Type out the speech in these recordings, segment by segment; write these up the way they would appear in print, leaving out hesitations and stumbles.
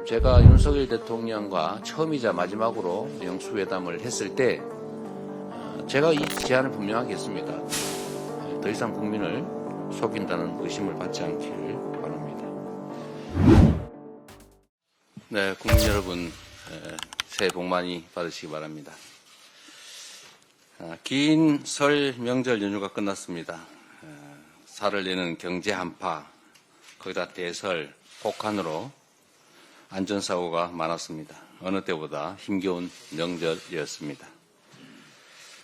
제가 윤석열 대통령과 처음이자 마지막으로 영수회담을 했을 때 제가 이 제안을 분명하게 했습니다. 더 이상 국민을 속인다는 의심을 받지 않기를 바랍니다. 네, 국민 여러분 새해 복 많이 받으시기 바랍니다. 긴 설 명절 연휴가 끝났습니다. 살을 내는 경제 한파, 거기다 대설, 폭한으로 안전사고가 많았습니다. 어느 때보다 힘겨운 명절이었습니다.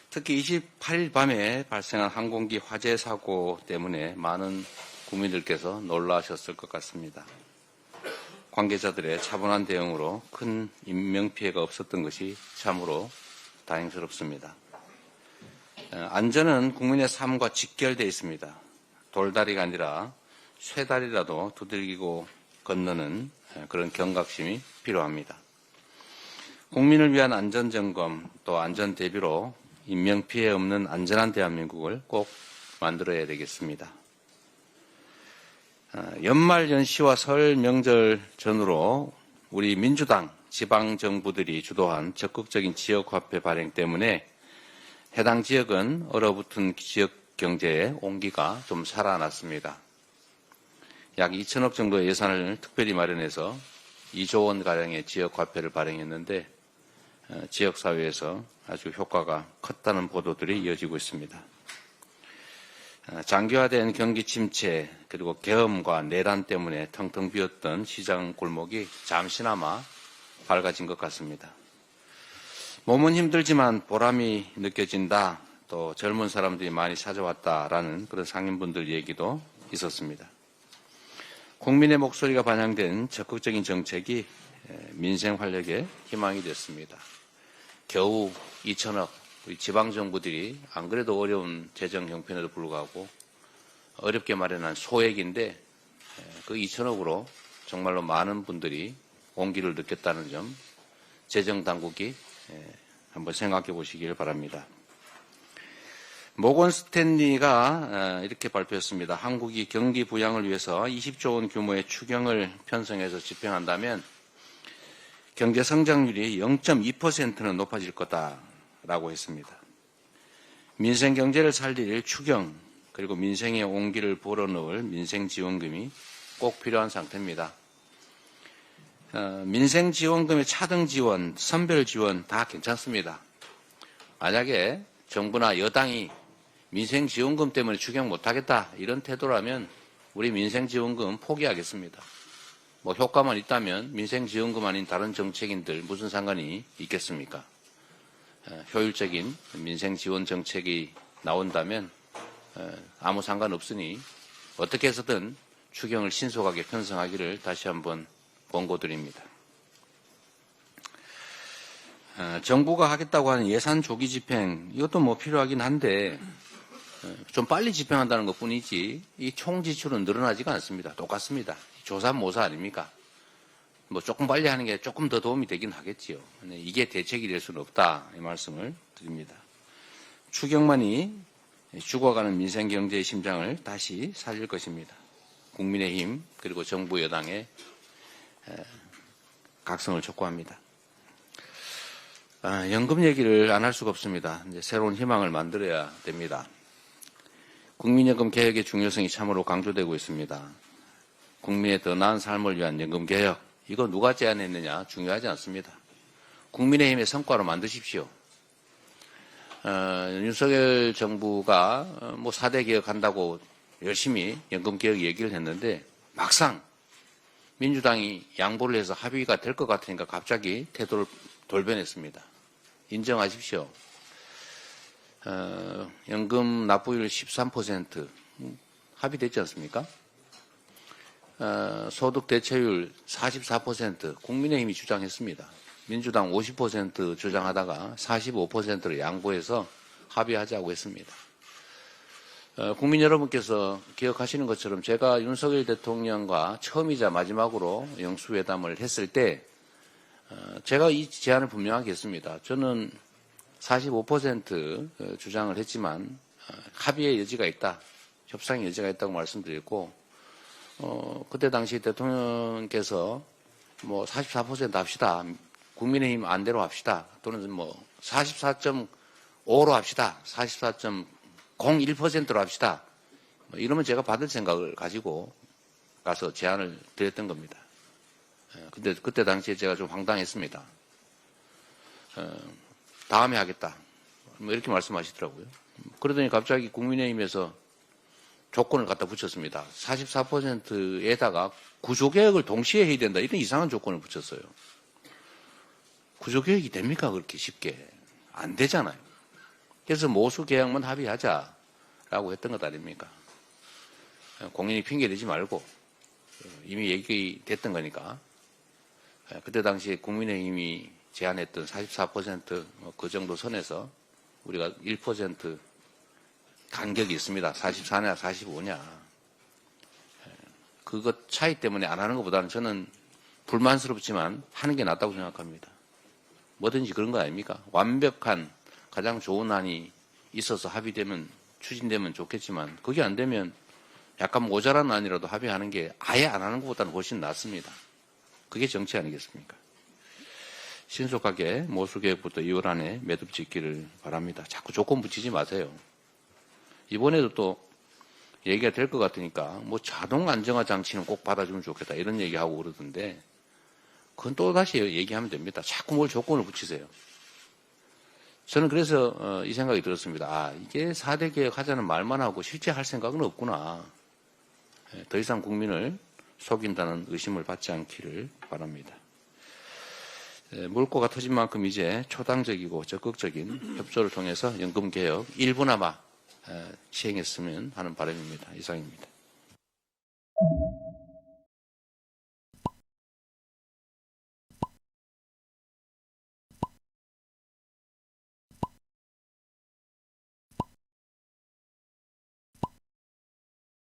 특히 28일 밤에 발생한 항공기 화재 사고 때문에 많은 국민들께서 놀라셨을 것 같습니다. 관계자들의 차분한 대응으로 큰 인명피해가 없었던 것이 참으로 다행스럽습니다. 안전은 국민의 삶과 직결되어 있습니다. 돌다리가 아니라 쇠다리라도 두들기고 건너는 그런 경각심이 필요합니다. 국민을 위한 안전점검 또 안전대비로 인명피해 없는 안전한 대한민국을 꼭 만들어야 되겠습니다. 연말 연시와 설 명절 전후로 우리 민주당 지방정부들이 주도한 적극적인 지역화폐 발행 때문에 해당 지역은 얼어붙은 지역 경제의 온기가 좀 살아났습니다. 약 2천억 정도의 예산을 특별히 마련해서 2조 원가량의 지역화폐를 발행했는데 지역사회에서 아주 효과가 컸다는 보도들이 이어지고 있습니다. 장기화된 경기 침체 그리고 계엄과 내란 때문에 텅텅 비었던 시장 골목이 잠시나마 밝아진 것 같습니다. 몸은 힘들지만 보람이 느껴진다. 또 젊은 사람들이 많이 찾아왔다라는 그런 상인분들 얘기도 있었습니다. 국민의 목소리가 반영된 적극적인 정책이 민생 활력의 희망이 됐습니다. 겨우 2천억, 우리 지방정부들이 안 그래도 어려운 재정 형편에도 불구하고 어렵게 마련한 소액인데 그 2천억으로 정말로 많은 분들이 온기를 느꼈다는 점 재정당국이 한번 생각해 보시길 바랍니다. 모건 스탠리가 이렇게 발표했습니다. 한국이 경기 부양을 위해서 20조 원 규모의 추경을 편성해서 집행한다면 경제 성장률이 0.2%는 높아질 거다라고 했습니다. 민생 경제를 살릴 추경 그리고 민생의 온기를 불어넣을 민생지원금이 꼭 필요한 상태입니다. 민생지원금의 차등 지원, 선별 지원 다 괜찮습니다. 만약에 정부나 여당이 민생지원금 때문에 추경 못하겠다 이런 태도라면 우리 민생지원금 포기하겠습니다. 뭐 효과만 있다면 민생지원금 아닌 다른 정책인들 무슨 상관이 있겠습니까? 효율적인 민생지원 정책이 나온다면 아무 상관없으니 어떻게 해서든 추경을 신속하게 편성하기를 다시 한번 권고드립니다. 정부가 하겠다고 하는 예산 조기 집행 이것도 뭐 필요하긴 한데 좀 빨리 집행한다는 것뿐이지 이 총 지출은 늘어나지가 않습니다. 똑같습니다. 조삼모사 아닙니까? 뭐 조금 빨리 하는 게 조금 더 도움이 되긴 하겠지요. 근데 이게 대책이 될 수는 없다 이 말씀을 드립니다. 추경만이 죽어가는 민생 경제의 심장을 다시 살릴 것입니다. 국민의힘 그리고 정부 여당의 각성을 촉구합니다. 연금 얘기를 안 할 수가 없습니다. 이제 새로운 희망을 만들어야 됩니다. 국민연금 개혁의 중요성이 참으로 강조되고 있습니다. 국민의 더 나은 삶을 위한 연금 개혁, 이거 누가 제안했느냐 중요하지 않습니다. 국민의힘의 성과로 만드십시오. 윤석열 정부가 뭐 4대 개혁한다고 열심히 연금 개혁 얘기를 했는데 막상 민주당이 양보를 해서 합의가 될 것 같으니까 갑자기 태도를 돌변했습니다. 인정하십시오. 연금 납부율 13% 합의됐지 않습니까? 소득 대체율 44% 국민의힘이 주장했습니다. 민주당 50% 주장하다가 45%를 양보해서 합의하자고 했습니다. 국민 여러분께서 기억하시는 것처럼 제가 윤석열 대통령과 처음이자 마지막으로 영수회담을 했을 때 제가 이 제안을 분명하게 했습니다. 저는 45% 주장을 했지만 합의의 여지가 있다. 협상의 여지가 있다고 말씀드렸고 그때 당시 대통령께서 뭐 44% 합시다. 국민의힘 안대로 합시다. 또는 뭐 44.5로 합시다. 44.01%로 합시다. 뭐 이러면 제가 받을 생각을 가지고 가서 제안을 드렸던 겁니다. 근데 그때 당시에 제가 좀 황당했습니다. 다음에 하겠다. 뭐 이렇게 말씀하시더라고요. 그러더니 갑자기 국민의힘에서 조건을 갖다 붙였습니다. 44%에다가 구조개혁을 동시에 해야 된다. 이런 이상한 조건을 붙였어요. 구조개혁이 됩니까? 그렇게 쉽게. 안 되잖아요. 그래서 모수개혁만 합의하자라고 했던 것 아닙니까? 공연히 핑계대지 말고 이미 얘기됐던 거니까. 그때 당시에 국민의힘이 제안했던 44% 정도 선에서 우리가 1% 간격이 있습니다. 44냐 45냐. 그것 차이 때문에 안 하는 것보다는 저는 불만스럽지만 하는 게 낫다고 생각합니다. 뭐든지 그런 거 아닙니까? 완벽한 가장 좋은 안이 있어서 합의되면 추진되면 좋겠지만 그게 안 되면 약간 모자란 안이라도 합의하는 게 아예 안 하는 것보다는 훨씬 낫습니다. 그게 정치 아니겠습니까? 신속하게 모수개혁부터 2월 안에 매듭 짓기를 바랍니다. 자꾸 조건 붙이지 마세요. 이번에도 또 얘기가 될 것 같으니까 뭐 자동 안정화 장치는 꼭 받아주면 좋겠다 이런 얘기하고 그러던데 그건 또 다시 얘기하면 됩니다. 자꾸 뭘 조건을 붙이세요. 저는 그래서 이 생각이 들었습니다. 아, 이게 4대 개혁하자는 말만 하고 실제 할 생각은 없구나. 더 이상 국민을 속인다는 의심을 받지 않기를 바랍니다. 물꼬가 터진 만큼 이제 초당적이고 적극적인 협조를 통해서 연금개혁 일부나마 시행했으면 하는 바람입니다. 이상입니다.